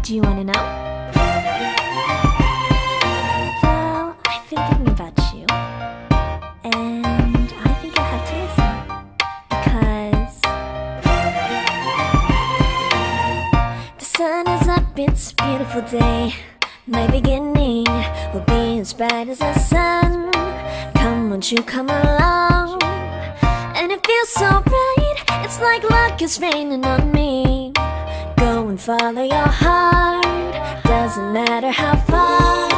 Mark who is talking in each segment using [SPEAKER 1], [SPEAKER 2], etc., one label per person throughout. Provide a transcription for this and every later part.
[SPEAKER 1] Do you want to know? Well, I've been thinking about you, and I think I have to listen, because the sun is up, it's a beautiful day. My beginning will be as bright as the sun. Come, won't you come along? And it feels so bright, it's like luck is raining on me. Go and follow your heart, doesn't matter how far.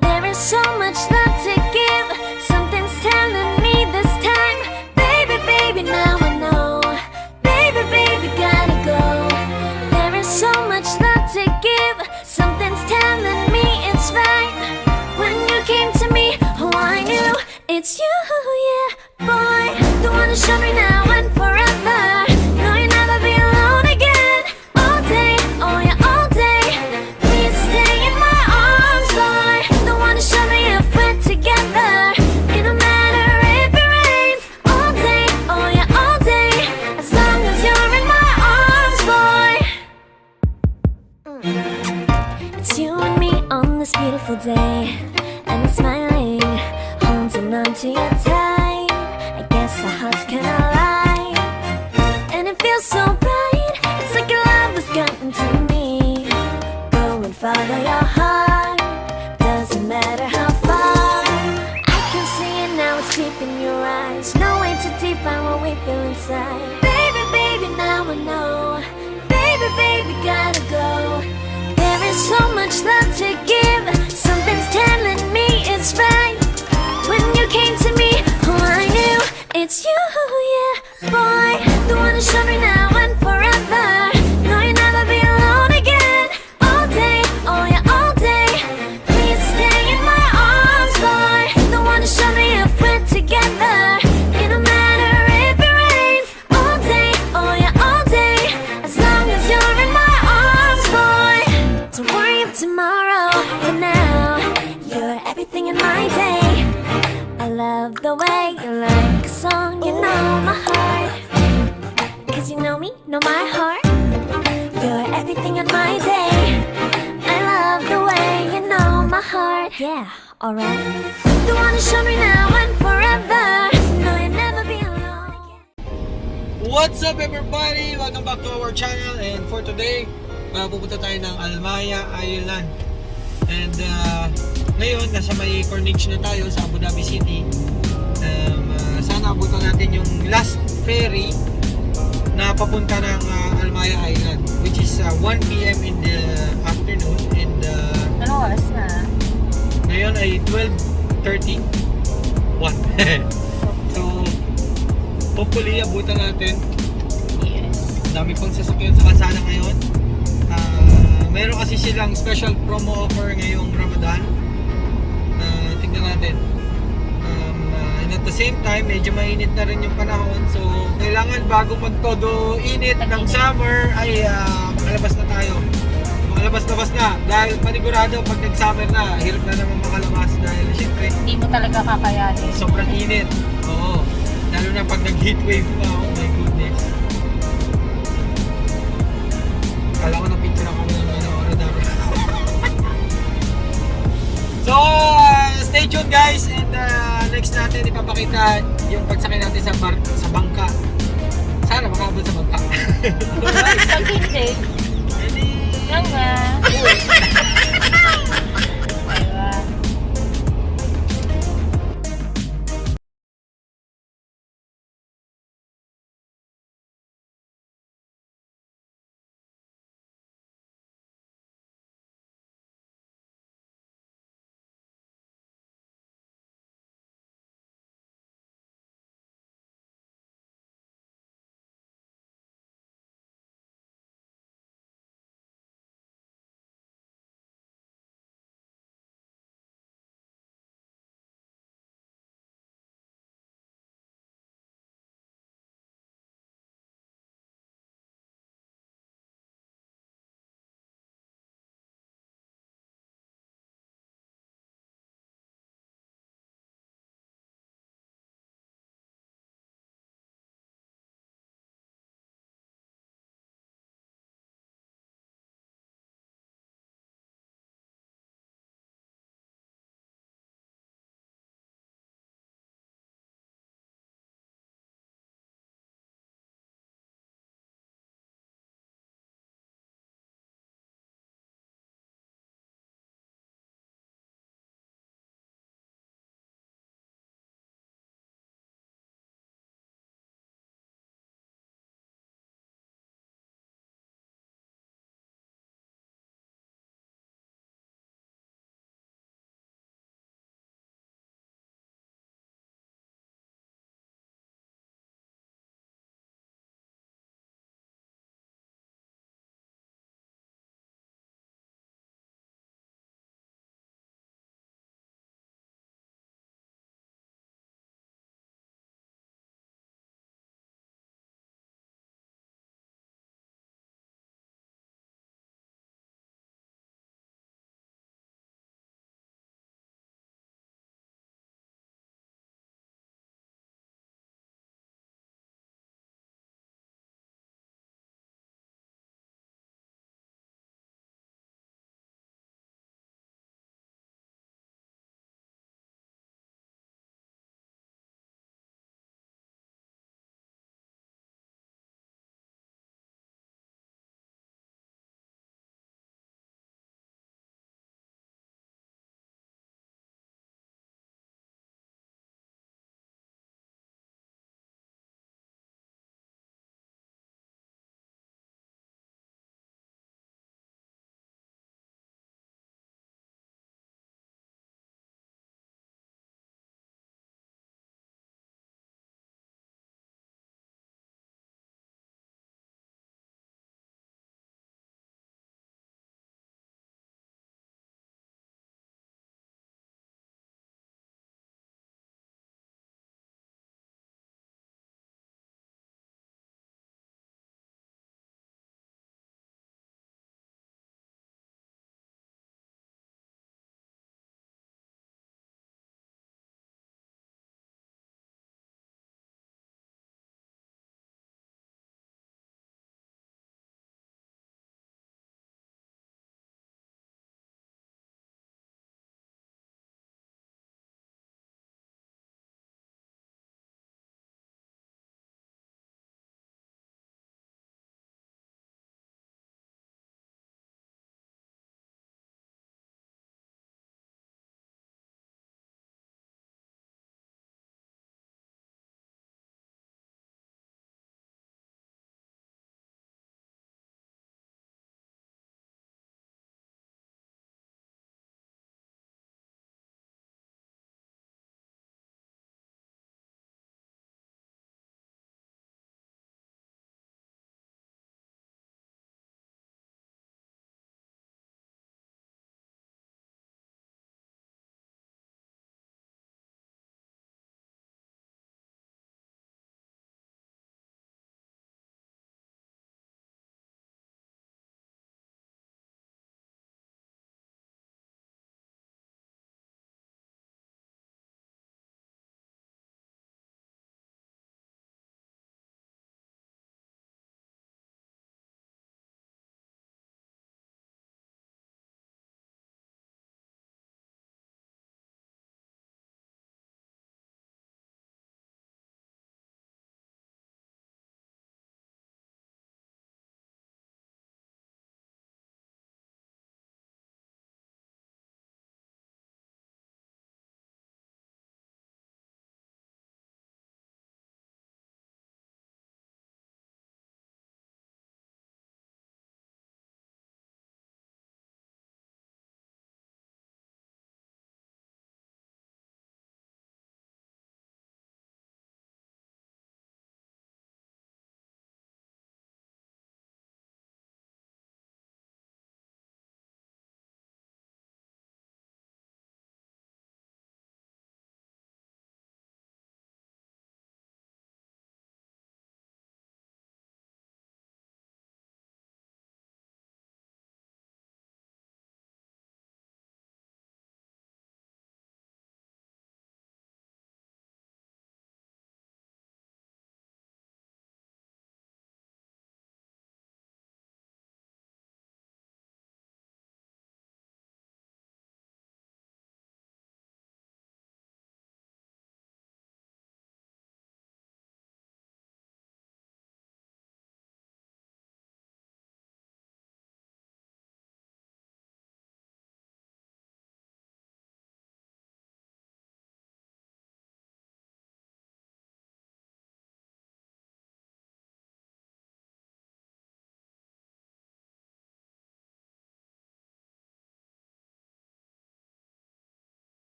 [SPEAKER 1] There is so much love to give, something's telling me this time. Baby, baby, now I know. Baby, baby, gotta go. There is so much love to give, something's telling me it's right. When you came to me, oh I knew it's you, yeah, boy. The one who showed me now and forever. No, you'll never be alone again. All day, oh yeah, all day. Please stay in my arms, boy. The one who showed me if we're together. It don't matter if it rains. All day, oh yeah, all day. As long as you're in my arms, boy. It's you and me on this beautiful day, and it's smiling, holding on to you tight. I guess our hearts can align, and it feels so bright. It's like your love has gotten to me. Go and follow your heart, doesn't matter how far. I can see it now, it's deep in your eyes. No way to define what we feel inside. Baby, baby, now I know. Baby, baby, gotta go. There is so much love to give, something's telling me it's right. When you came to me, oh I knew it's you, yeah, boy. The one who showed me now and forever. No, you'll never be alone again. All day, oh yeah, all day. Please stay in my arms, boy. The one who showed me if we're together. It don't matter if it rains. All day, oh yeah, all day. As long as you're in my arms, boy. Don't worry of tomorrow, for now you're everything in my day. I love the way you like a song, you know my heart. Cause you know me, know my heart. You're everything in my day. I love the way you know my heart. Yeah, alright. The one who showed me now and forever. No, you'll never be alone again.
[SPEAKER 2] What's up everybody? Welcome back to our channel. And for today, pupunta tayo ng Almaya Island. And ngayon, nasa may Corniche na tayo sa Abu Dhabi City. Sana abutan natin yung last ferry na papunta ng Almaya Island, which is 1 PM in the afternoon. And
[SPEAKER 3] anong oras na?
[SPEAKER 2] ngayon ay 12:31. So hopefully abutan natin.
[SPEAKER 3] Yes.
[SPEAKER 2] Dami pang sasakyan sa kalsada ngayon. Meron kasi silang special promo offer ngayong Ramadan. Tignan natin. And at the same time, medyo mainit na rin yung panahon. So, kailangan bago magtodo init ng summer ay makalabas na tayo. Makalabas-labas na. Dahil panigurado pag nag-summer na, hirap na naman makalabas. Dahil syempre,
[SPEAKER 3] Hindi mo talaga kakayanin.
[SPEAKER 2] sobrang init. Oo. Lalo na pag nag-heatwave pa. Oh my goodness. Kala ko na picture ako ng oras. So, stay tuned guys. And next natin ipapakita yung pagsakay natin sa bangka. Sana makabot sa bangka.
[SPEAKER 3] Pag hindi,
[SPEAKER 2] Hindi.
[SPEAKER 3] yan nga.